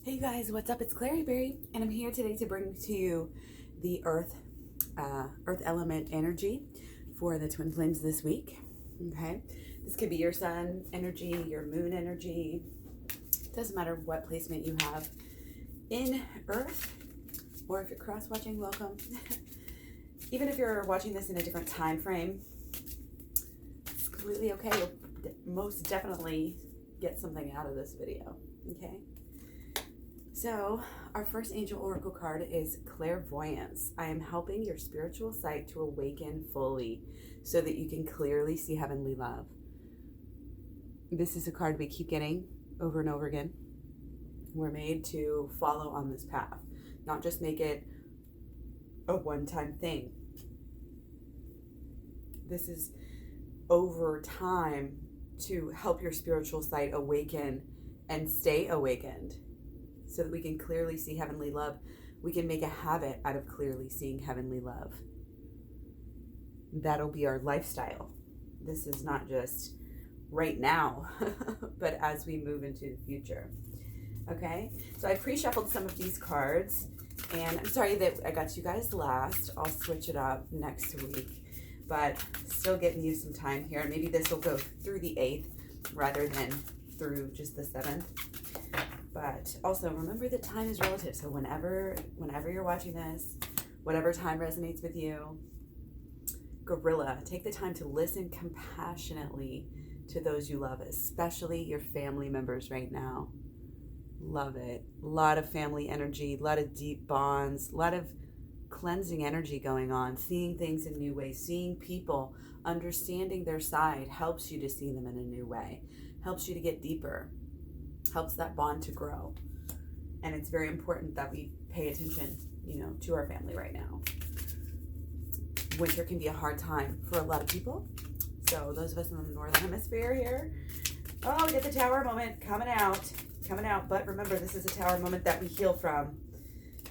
Hey guys, what's up? It's Klairee Berry, and I'm here today to bring to you the Earth element energy for the twin flames this week. Okay, this could be your sun energy, your moon energy. Doesn't matter what placement you have in Earth, or if you're cross watching, welcome. Even if you're watching this in a different time frame, it's completely okay. You'll most definitely get something out of this video. Okay. So, our first angel oracle card is clairvoyance. I am helping your spiritual sight to awaken fully so that you can clearly see heavenly love. This is a card we keep getting over and over again. We're made to follow on this path, not just make it a one-time thing. This is over time to help your spiritual sight awaken and stay awakened, so that we can clearly see heavenly love. We can make a habit out of clearly seeing heavenly love. That'll be our lifestyle. This is not just right now, but as we move into the future. Okay, so I pre-shuffled some of these cards, and I'm sorry that I got you guys last. I'll switch it up next week, but still giving you some time here. Maybe this will go through the 8th rather than through just the 7th. But also remember that time is relative. So whenever you're watching this, whatever time resonates with you, gorilla, take the time to listen compassionately to those you love, especially your family members right now. Love it. A lot of family energy, a lot of deep bonds, a lot of cleansing energy going on, seeing things in new ways, seeing people, understanding their side helps you to see them in a new way, helps you to get deeper, helps that bond to grow. And it's very important that we pay attention, to our family right now. Winter can be a hard time for a lot of people. So those of us in the northern hemisphere here, we get the tower moment coming out. But remember, this is a tower moment that we heal from.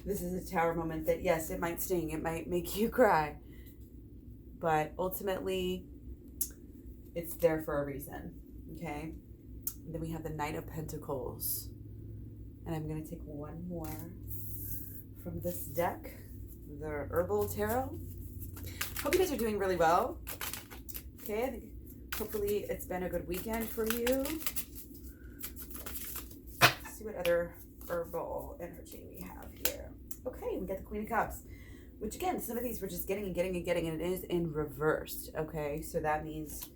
This is a tower moment that, yes, it might sting, it might make you cry, but ultimately it's there for a reason. Okay. And then we have the Knight of Pentacles. And I'm going to take one more from this deck, the Herbal Tarot. Hope you guys are doing really well. Okay, I think hopefully it's been a good weekend for you. Let's see what other herbal energy we have here. Okay, we got the Queen of Cups, which again, some of these we're just getting, and it is in reverse. Okay, so that means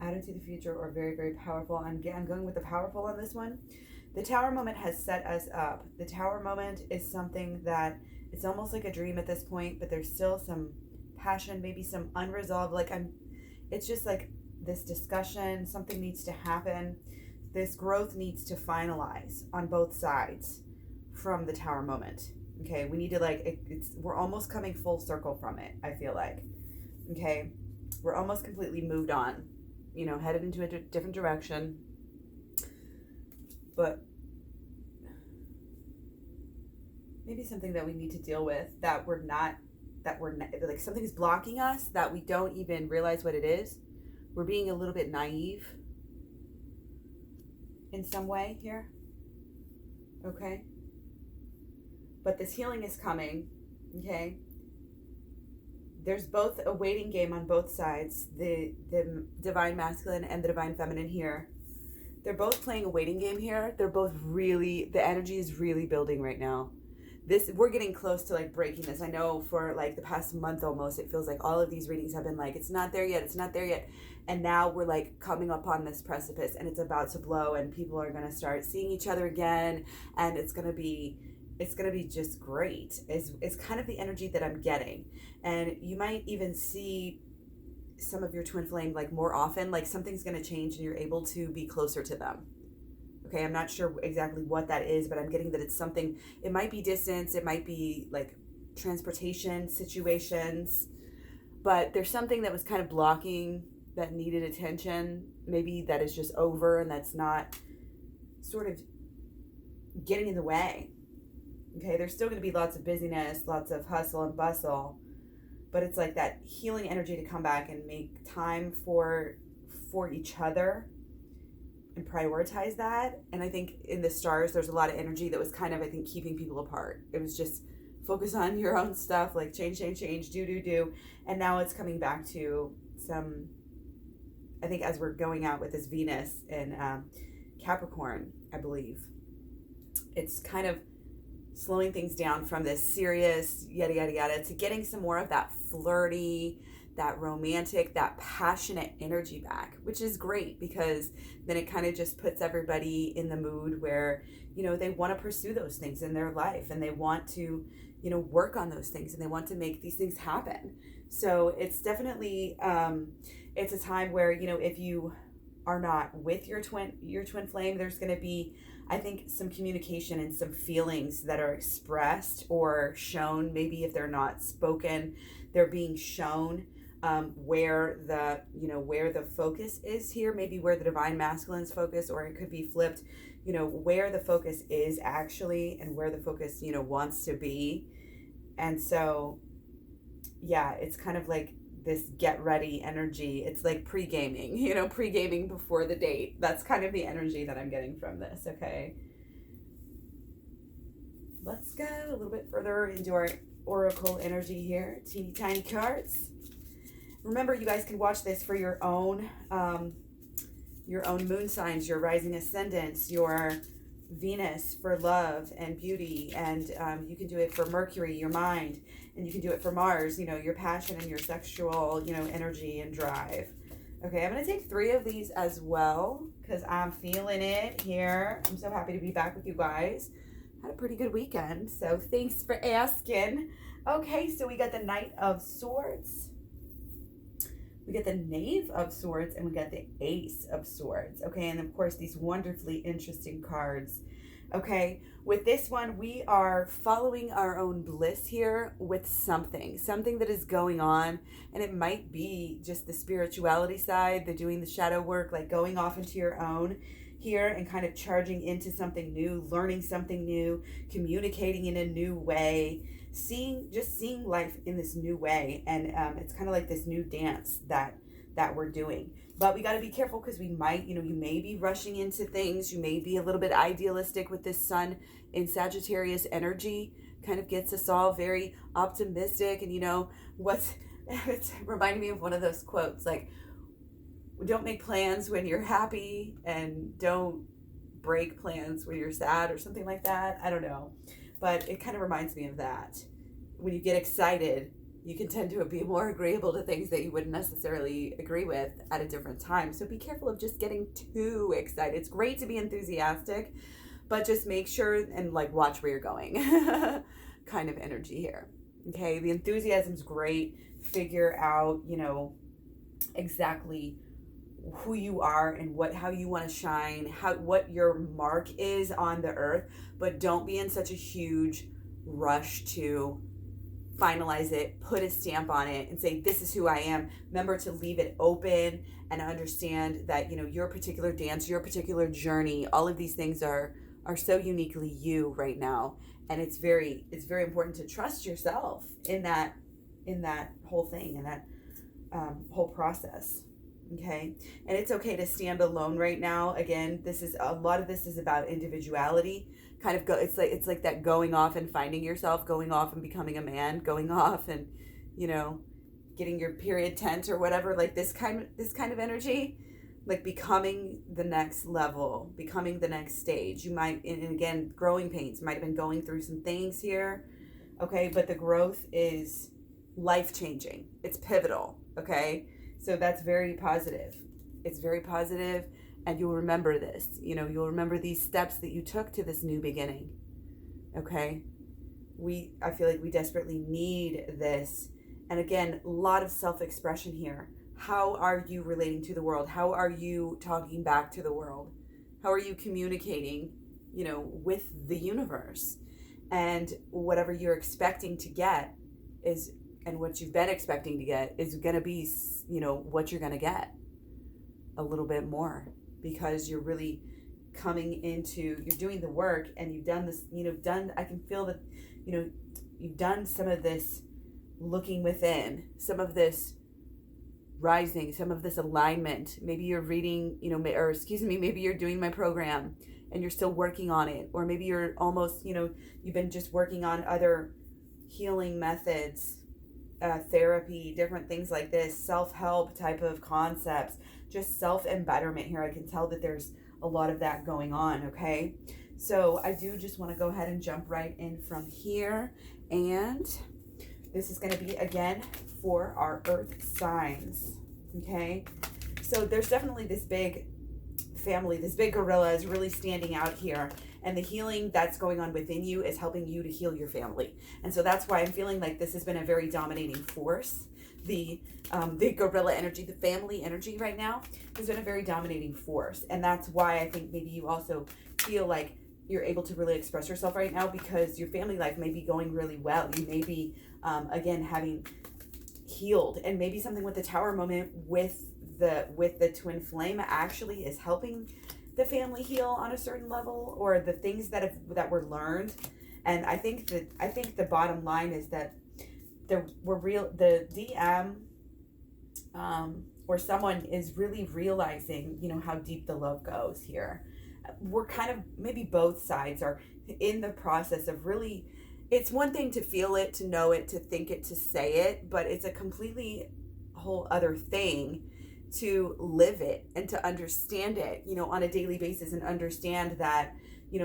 out into the future or very, very powerful. I'm going with the powerful on this one. The Tower moment has set us up. The Tower moment is something that it's almost like a dream at this point, but there's still some passion, maybe some unresolved, it's just like this discussion, something needs to happen. This growth needs to finalize on both sides from the Tower moment. Okay, we need to we're almost coming full circle from it, I feel like. Okay, we're almost completely moved on. Headed into a different direction, but maybe something that we need to deal with that we're not like something's blocking us that we don't even realize what it is. We're being a little bit naive in some way here. Okay, but this healing is coming. Okay. There's both a waiting game on both sides, the divine masculine and the divine feminine here. They're both playing a waiting game here. They're both really, the energy is really building right now. We're getting close to breaking this. I know for the past month almost, it feels like all of these readings have been it's not there yet, it's not there yet. And now we're coming up on this precipice and it's about to blow and people are going to start seeing each other again. And it's going to be just great. It's kind of the energy that I'm getting. And you might even see some of your twin flame more often, something's going to change and you're able to be closer to them. Okay, I'm not sure exactly what that is, but I'm getting that it's something. It might be distance, it might be transportation situations, but there's something that was kind of blocking that needed attention. Maybe that is just over and that's not sort of getting in the way. Okay, there's still going to be lots of busyness, lots of hustle and bustle, but it's that healing energy to come back and make time for each other and prioritize that. And I think in the stars, there's a lot of energy that was kind of, I think, keeping people apart. It was just focus on your own stuff, like change, do. And now it's coming back to some, I think as we're going out with this Venus and Capricorn, I believe, it's kind of slowing things down from this serious yada yada yada to getting some more of that flirty, that romantic, that passionate energy back, which is great because then it kind of just puts everybody in the mood where, you know, they want to pursue those things in their life and they want to, you know, work on those things and they want to make these things happen. So it's definitely it's a time where, you know, if you are not with your twin flame, there's going to be, I think, some communication and some feelings that are expressed or shown. Maybe if they're not spoken, they're being shown where the focus is here, maybe where the divine masculine's focus, or it could be flipped, you know, where the focus is actually and where the focus, you know, wants to be. And so, yeah, it's kind of like this get ready energy. It's like pre-gaming, you know, pre-gaming before the date. That's kind of the energy that I'm getting from this, okay? Let's go a little bit further into our oracle energy here. Teeny tiny cards. Remember, you guys can watch this for your own moon signs, your rising ascendants, your Venus for love and beauty, and you can do it for Mercury, your mind, and you can do it for Mars, you know, your passion and your sexual, you know, energy and drive. Okay, I'm going to take 3 of these as well because I'm feeling it here. I'm so happy to be back with you guys. Had a pretty good weekend, so thanks for asking. Okay, so we got the Knight of Swords. We get the Knave of Swords, and we got the Ace of Swords. Okay, and of course, these wonderfully interesting cards. Okay, with this one, we are following our own bliss here with something that is going on, and it might be just the spirituality side, the doing the shadow work, like going off into your own here and kind of charging into something new, learning something new, communicating in a new way, seeing life in this new way. And it's kind of like this new dance that we're doing. But we got to be careful because we might, you know, you may be rushing into things. You may be a little bit idealistic with this sun in Sagittarius energy. Kind of gets us all very optimistic. And, you know, it's reminding me of one of those quotes, like, don't make plans when you're happy and don't break plans when you're sad or something like that. I don't know. But it kind of reminds me of that. When you get excited, you can tend to be more agreeable to things that you wouldn't necessarily agree with at a different time. So be careful of just getting too excited. It's great to be enthusiastic, but just make sure and like watch where you're going kind of energy here. Okay, the enthusiasm's great. Figure out, you know, exactly who you are and how you want to shine, what your mark is on the earth, but don't be in such a huge rush to finalize it, put a stamp on it and say, this is who I am. Remember to leave it open and understand that, you know, your particular dance, your particular journey, all of these things are so uniquely you right now. And it's very important to trust yourself in that whole thing, in that whole process. Okay. And it's okay to stand alone right now. Again, a lot of this is about individuality. It's like that going off and finding yourself, going off and becoming a man, going off and, you know, getting your period tent or whatever, like this kind of energy, like becoming the next level, becoming the next stage. You might, and again, growing pains, might have been going through some things here. Okay. But the growth is life-changing. It's pivotal. Okay. So that's very positive. It's very positive, and you'll remember this. You know, you'll remember these steps that you took to this new beginning. Okay? I feel like we desperately need this. And again, a lot of self-expression here. How are you relating to the world? How are you talking back to the world? How are you communicating, you know, with the universe? And whatever you're expecting to get and what you've been expecting to get is going to be, you know, what you're going to get a little bit more, because you're really coming into, you're doing the work and you've done this, you know, I can feel that, you know, you've done some of this looking within, some of this rising, some of this alignment. Maybe you're reading, or excuse me, maybe you're doing my program and you're still working on it. Or maybe you're almost, you've been just working on other healing methods, therapy, different things like this, self-help type of concepts, just self-embetterment here. I can tell that there's a lot of that going on, okay? So I do just want to go ahead and jump right in from here. And this is going to be, again, for our earth signs, okay? So there's definitely this big family, this big gorilla is really standing out here. And the healing that's going on within you is helping you to heal your family. And so that's why I'm feeling like this has been a very dominating force. The gorilla energy, the family energy right now has been a very dominating force. And that's why I think maybe you also feel like you're able to really express yourself right now, because your family life may be going really well. You may be, again, having healed, and maybe something with the tower moment with the twin flame actually is helping the family heal on a certain level, or the things that were learned. And I think the bottom line is that the DM or someone is really realizing, how deep the love goes here. We're kind of, maybe both sides are in the process of really, it's one thing to feel it, to know it, to think it, to say it, but it's a completely whole other thing to live it and to understand it, on a daily basis, and understand that,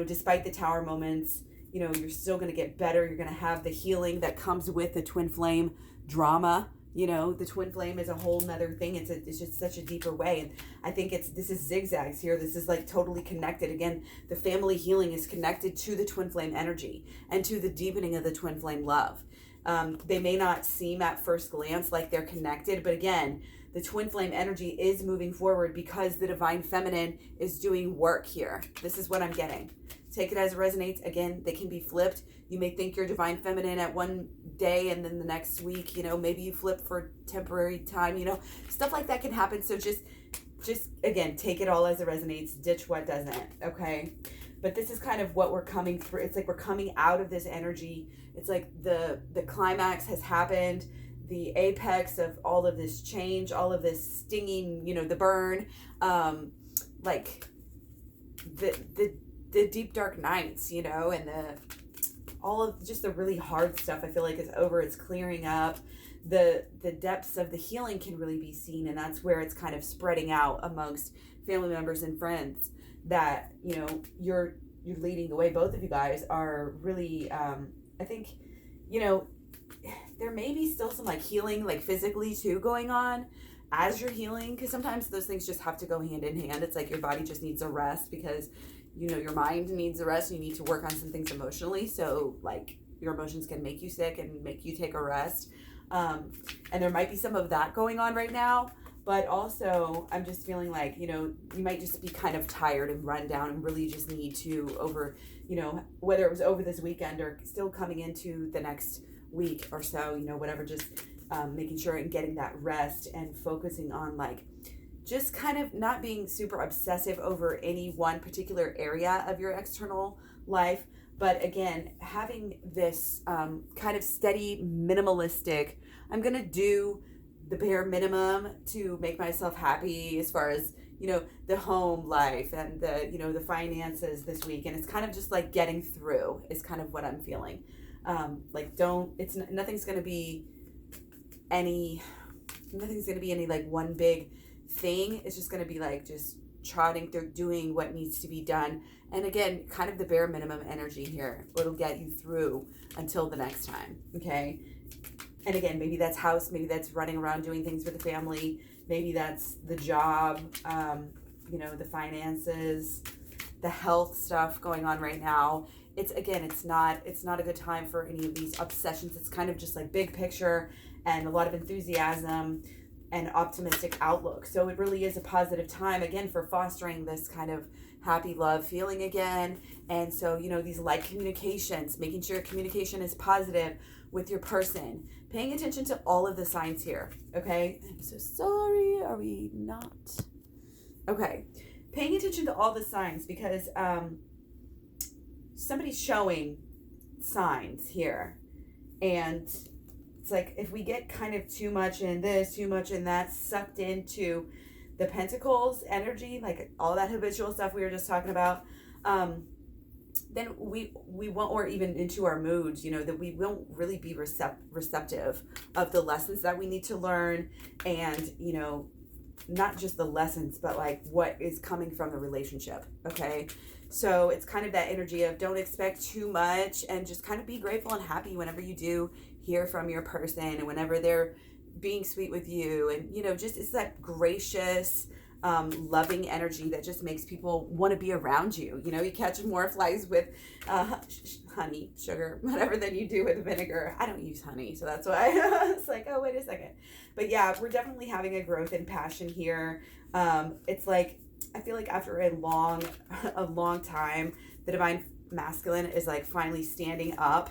despite the tower moments, you're still going to get better. You're going to have the healing that comes with the twin flame drama. The twin flame is a whole nother thing. It's just such a deeper way. And I think this is zigzags here. This is like totally connected. Again, the family healing is connected to the twin flame energy and to the deepening of the twin flame love. They may not seem at first glance like they're connected, but again, the twin flame energy is moving forward because the divine feminine is doing work here. This is what I'm getting. Take it as it resonates. Again, they can be flipped. You may think you're divine feminine at one day, and then the next week, maybe you flip for temporary time, stuff like that can happen. So just again, take it all as it resonates, ditch what doesn't, okay? But this is kind of what we're coming through. It's like we're coming out of this energy. It's like the climax has happened, the apex of all of this change, all of this stinging, the burn, like the deep dark nights, and all of just the really hard stuff I feel like is over. It's clearing up. The depths of the healing can really be seen, and that's where it's kind of spreading out amongst family members and friends that, you're leading the way. Both of you guys are really, I think, there may be still some like healing, like physically too, going on as you're healing, because sometimes those things just have to go hand in hand. It's like your body just needs a rest because your mind needs a rest. You need to work on some things emotionally. So like your emotions can make you sick and make you take a rest. And there might be some of that going on right now, but also I'm just feeling like, you might just be kind of tired and run down and really just need to whether it was over this weekend or still coming into the next week or so, whatever, just making sure and getting that rest and focusing on like, just kind of not being super obsessive over any one particular area of your external life. But again, having this kind of steady, minimalistic, I'm going to do the bare minimum to make myself happy as far as, the home life and the finances this week. And it's kind of just like getting through is kind of what I'm feeling. Nothing's going to be any like one big thing. It's just going to be like just trotting through, doing what needs to be done. And again, kind of the bare minimum energy here. It'll get you through until the next time. Okay. And again, maybe that's house, maybe that's running around doing things with the family, maybe that's the job, the finances, the health stuff going on right now. It's not a good time for any of these obsessions. It's kind of just like big picture and a lot of enthusiasm and optimistic outlook. So it really is a positive time, again, for fostering this kind of happy love feeling again. And so, these light communications, making sure communication is positive with your person, paying attention to all of the signs here. Okay. I'm so sorry. Are we not? Okay. Paying attention to all the signs because somebody's showing signs here. And it's like if we get kind of too much in this, too much in that, sucked into the Pentacles energy, like all that habitual stuff we were just talking about, then we won't, or even into our moods, you know, that we won't really be receptive of the lessons that we need to learn, and, you know, not just the lessons, but like what is coming from the relationship. Okay. So it's kind of that energy of don't expect too much, and just kind of be grateful and happy whenever you do hear from your person, and whenever they're being sweet with you, and, you know, just it's that gracious, loving energy that just makes people want to be around you. You know, you catch more flies with honey, sugar, whatever, than you do with vinegar. I don't use honey, so that's why it's like, oh, wait a second. But yeah, we're definitely having a growth in passion here. It's like, I feel like after a long time, the divine masculine is like finally standing up.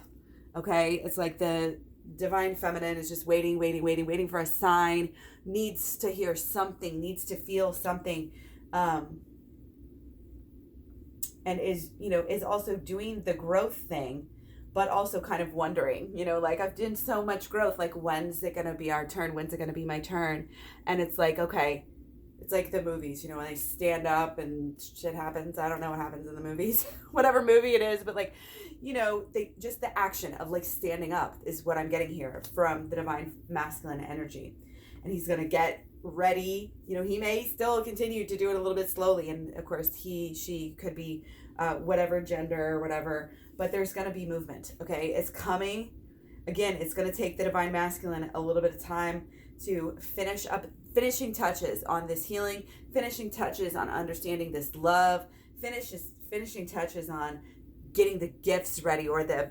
Okay, it's like the divine feminine is just waiting for a sign, needs to hear something, needs to feel something, and is, you know, is also doing the growth thing, but also kind of wondering, you know, like, I've done so much growth, like, when's it gonna be our turn? When's it gonna be my turn? And it's like, okay, it's like the movies, you know, when they stand up and shit happens. I don't know what happens in the movies, whatever movie it is, but like, you know, they just, the action of like standing up is what I'm getting here from the divine masculine energy. And he's going to get ready. You know, he may still continue to do it a little bit slowly. And of course, she could be whatever gender or whatever, but there's going to be movement. Okay. It's coming. Again, it's going to take the divine masculine a little bit of time to finishing touches on this healing, finishing touches on understanding this love, finishing touches on getting the gifts ready, or the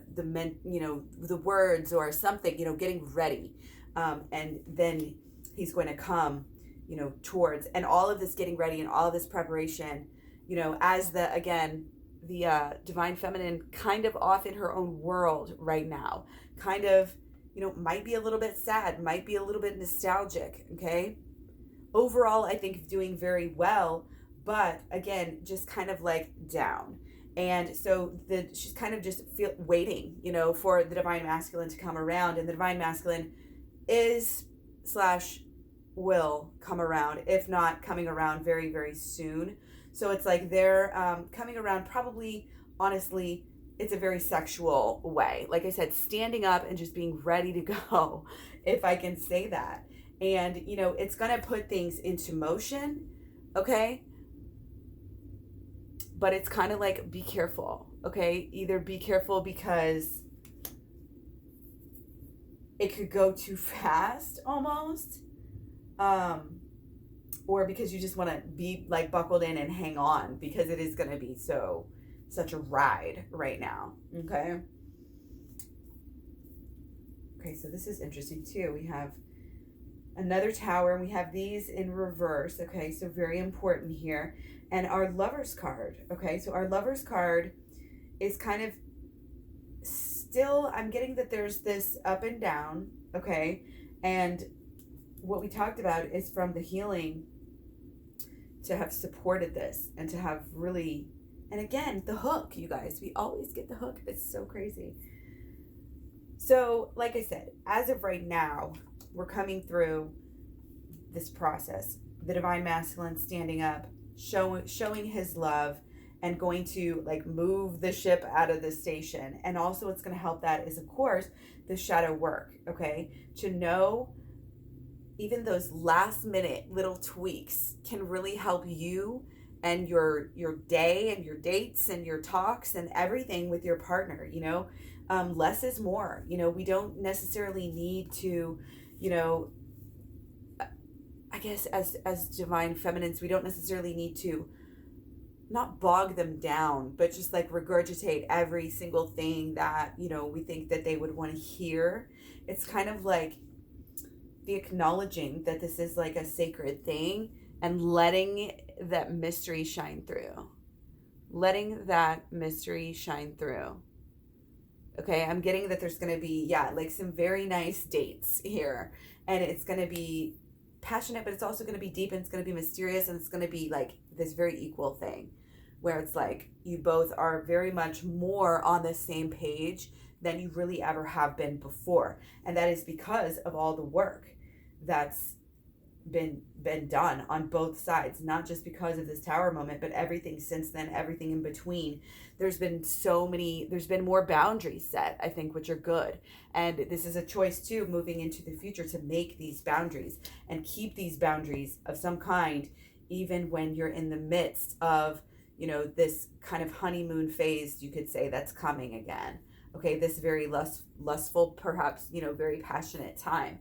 you know, the words or something, you know, getting ready. And then he's going to come, you know, towards, and all of this getting ready and all of this preparation, you know, as the divine feminine kind of off in her own world right now, kind of, you know, might be a little bit sad, might be a little bit nostalgic. Okay. Overall, I think doing very well, but again, just kind of like down. And so she's kind of just waiting, you know, for the divine masculine to come around, and the divine masculine is / will come around, if not coming around very, very soon. So it's like they're coming around, probably, honestly, it's a very sexual way. Like I said, standing up and just being ready to go, if I can say that. And, you know, it's going to put things into motion. Okay. But it's kind of like, be careful. Okay. Either be careful because it could go too fast almost. Or because you just want to be like buckled in and hang on, because it is going to be such a ride right now. Okay. Okay. So this is interesting too. We have another tower, and we have these in reverse. Okay. So very important here. And our Lover's card. Okay. So our Lover's card is kind of still, I'm getting that there's this up and down. Okay. And what we talked about is from the healing to have supported this, and to have really, and again, the hook, you guys, we always get the hook. It's so crazy. So like I said, as of right now, we're coming through this process, the divine masculine standing up, showing his love, and going to like move the ship out of the station. And also what's going to help that is, of course, the shadow work. Okay. To know even those last minute little tweaks can really help you and your day and your dates and your talks and everything with your partner. You know, less is more. You know, we don't necessarily need to, you know, I guess as divine feminines, we don't necessarily need to not bog them down, but just like regurgitate every single thing that, you know, we think that they would want to hear. It's kind of like the acknowledging that this is like a sacred thing, and letting that mystery shine through. Letting that mystery shine through. Okay, I'm getting that there's going to be, yeah, like some very nice dates here. And it's going to be passionate, but it's also going to be deep, and it's going to be mysterious, and it's going to be like this very equal thing. where it's like you both are very much more on the same page than you really ever have been before. And that is because of all the work that's been done on both sides, not just because of this tower moment, but everything since then, everything in between. There's been more boundaries set, I think, which are good. And this is a choice too, moving into the future, to make these boundaries and keep these boundaries of some kind, even when you're in the midst of, this kind of honeymoon phase, you could say, that's coming again. Okay, this very lustful, perhaps, very passionate time,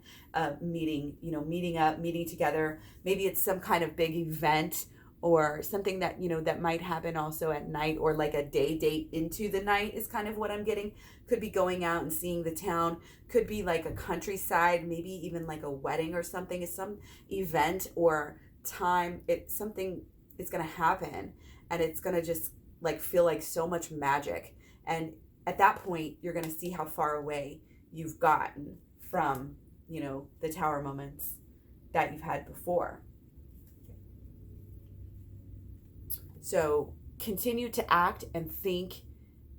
meeting up, meeting together. Maybe it's some kind of big event or something that, that might happen also at night, or like a day date into the night is kind of what I'm getting. Could be going out and seeing the town. Could be like a countryside, maybe even like a wedding or something. It's some event or time. Something is going to happen, and it's going to just like feel like so much magic. And at that point, you're going to see how far away you've gotten from, the tower moments that you've had before. So continue to act and think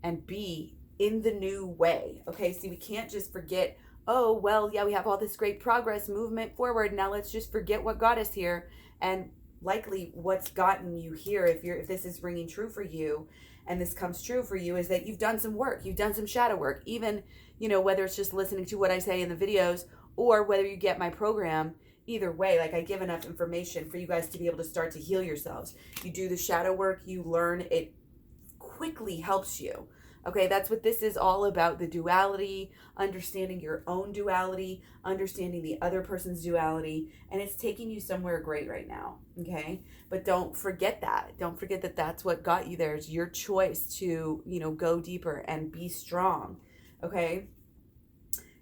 and be in the new way. Okay, see, we can't just forget, oh, well, yeah, we have all this great progress, movement forward. Now let's just forget what got us here. And likely what's gotten you here, if this is ringing true for you, and this comes true for you, is that you've done some work. You've done some shadow work. Even, whether it's just listening to what I say in the videos, or whether you get my program, either way, like, I give enough information for you guys to be able to start to heal yourselves. You do the shadow work, you learn, it quickly helps you. Okay, that's what this is all about, the duality, understanding your own duality, understanding the other person's duality, and it's taking you somewhere great right now, okay? But don't forget that. Don't forget that that's what got you there. It's your choice to, go deeper and be strong, okay?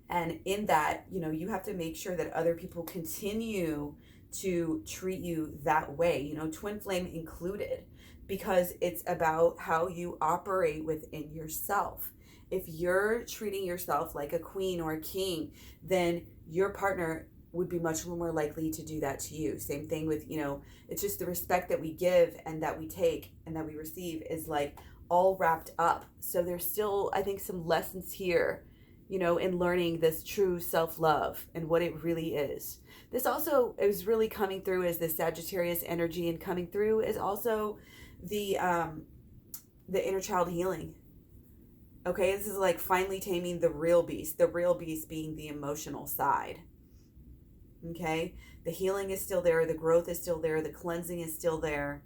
And in that, you have to make sure that other people continue to treat you that way, twin flame included, because it's about how you operate within yourself. If you're treating yourself like a queen or a king, then your partner would be much more likely to do that to you. Same thing with, it's just the respect that we give and that we take and that we receive is like all wrapped up. So there's still, I think, some lessons here, in learning this true self-love and what it really is. This also is really coming through as the Sagittarius energy, and coming through is also the inner child healing. Okay, this is like finally taming the real beast being the emotional side. Okay, the healing is still there, the growth is still there, the cleansing is still there,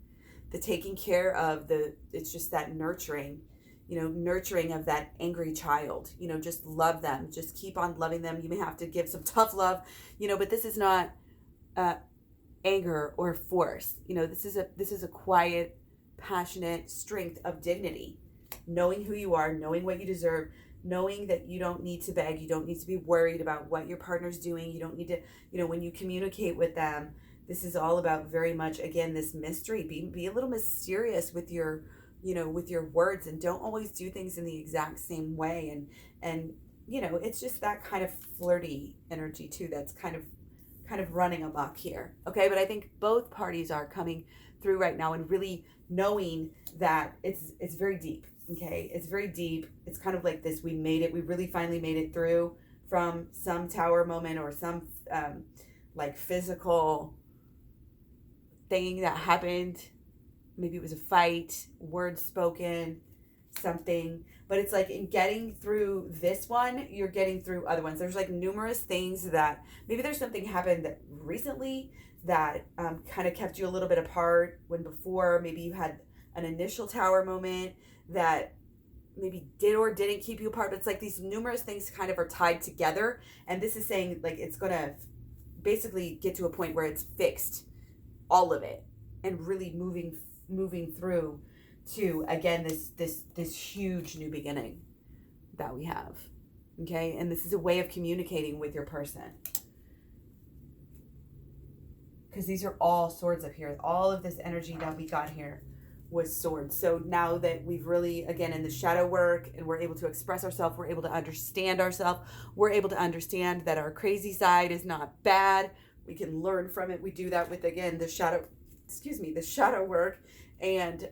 the taking care of it's just that nurturing of that angry child. Just love them, just keep on loving them. You may have to give some tough love, but this is not anger or force. This is a quiet, passionate strength of dignity, knowing who you are, knowing what you deserve, knowing that you don't need to beg, you don't need to be worried about what your partner's doing, you don't need to, when you communicate with them, this is all about very much, again, this mystery. Be a little mysterious with your, with your words, and don't always do things in the exact same way, and it's just that kind of flirty energy too that's kind of running amok here. Okay, but I think both parties are coming through right now and really knowing that it's very deep. Okay, it's very deep. It's kind of like this, we really finally made it through from some tower moment or some like physical thing that happened. Maybe it was a fight, words spoken, something. But it's like in getting through this one, you're getting through other ones. There's like numerous things that, maybe there's something happened that recently that kind of kept you a little bit apart, when before maybe you had an initial tower moment that maybe did or didn't keep you apart. But it's like these numerous things kind of are tied together. And this is saying like it's going to basically get to a point where it's fixed, all of it, and really moving through to, again, this huge new beginning that we have. Okay, and this is a way of communicating with your person, because these are all swords up here. All of this energy that we got here was swords. So now that we've really, again, in the shadow work, and we're able to express ourselves, we're able to understand ourselves, we're able to understand that our crazy side is not bad. We can learn from it. We do that with, again, the shadow work, And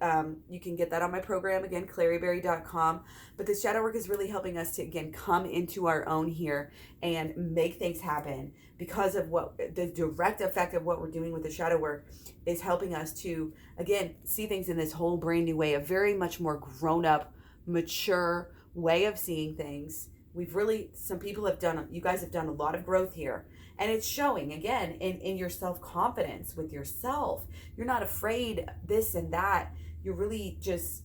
you can get that on my program, again, klaireeberry.com. But the shadow work is really helping us to, again, come into our own here and make things happen, because of what the direct effect of what we're doing with the shadow work is helping us to, again, see things in this whole brand new way, a very much more grown up, mature way of seeing things. We've really, some people have done, you guys have done a lot of growth here. And it's showing, again, in your self-confidence with yourself. You're not afraid this and that. You're really just,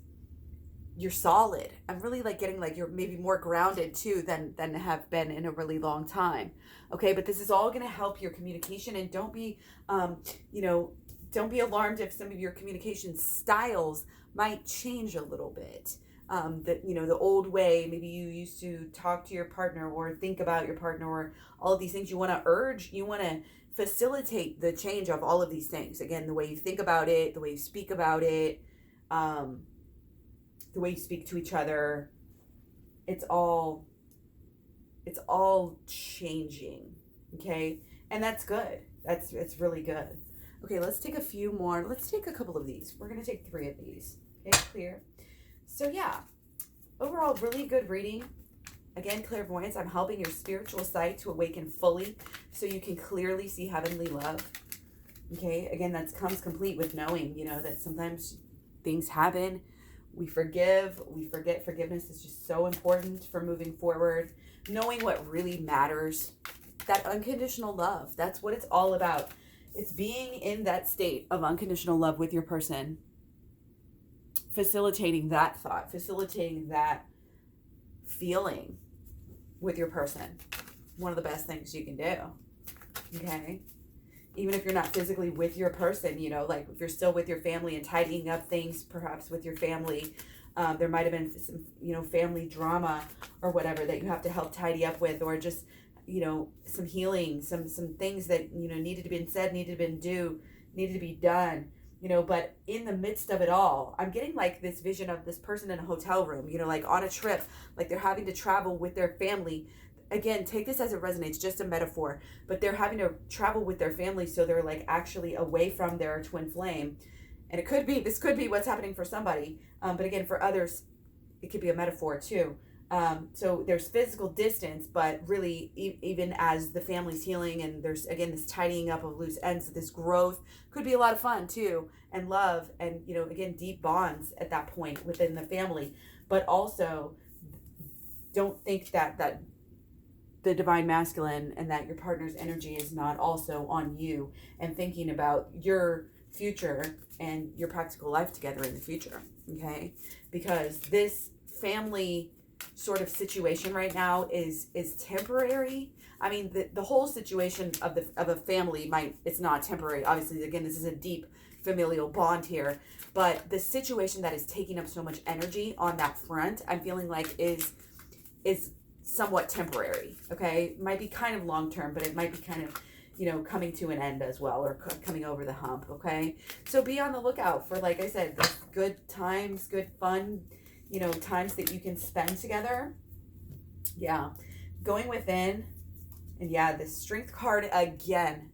you're solid. I'm really like getting like you're maybe more grounded too than have been in a really long time. Okay, but this is all going to help your communication. And don't be, don't be alarmed if some of your communication styles might change a little bit. The old way, maybe you used to talk to your partner or think about your partner or all of these things, you want to facilitate the change of all of these things. Again, the way you think about it, the way you speak about it, the way you speak to each other, it's all changing. Okay. And that's good. It's really good. Okay. Let's take a few more. Let's take a couple of these. We're going to take 3 of these. Okay. Clear. So yeah, overall, really good reading. Again, clairvoyance, I'm helping your spiritual sight to awaken fully so you can clearly see heavenly love. Okay, again, that comes complete with knowing, that sometimes things happen. We forgive, we forget. Forgiveness is just so important for moving forward. Knowing what really matters, that unconditional love, that's what it's all about. It's being in that state of unconditional love with your person. Facilitating that thought, facilitating that feeling with your person. One of the best things you can do. Okay. Even if you're not physically with your person, like if you're still with your family and tidying up things, perhaps with your family, there might have been some, family drama or whatever that you have to help tidy up with, or just, some healing, some things that, needed to be said, needed to be done. But in the midst of it all, I'm getting like this vision of this person in a hotel room, like on a trip, like they're having to travel with their family. Again, take this as it resonates, just a metaphor, but they're having to travel with their family. So they're like actually away from their twin flame. And this could be what's happening for somebody. But again, for others, it could be a metaphor too. So there's physical distance, but really even as the family's healing and there's, again, this tidying up of loose ends, this growth could be a lot of fun too, and love, and, again, deep bonds at that point within the family. But also don't think that the divine masculine and that your partner's energy is not also on you and thinking about your future and your practical life together in the future. Okay. Because this family sort of situation right now is temporary. I mean, the whole situation of a family it's not temporary. Obviously, again, this is a deep familial bond here, but the situation that is taking up so much energy on that front, I'm feeling like is somewhat temporary. Okay. It might be kind of long term, but it might be kind of, coming to an end as well, or coming over the hump. Okay. So be on the lookout for, like I said, good times, good fun, times that you can spend together. Yeah. Going within. And yeah, the strength card again.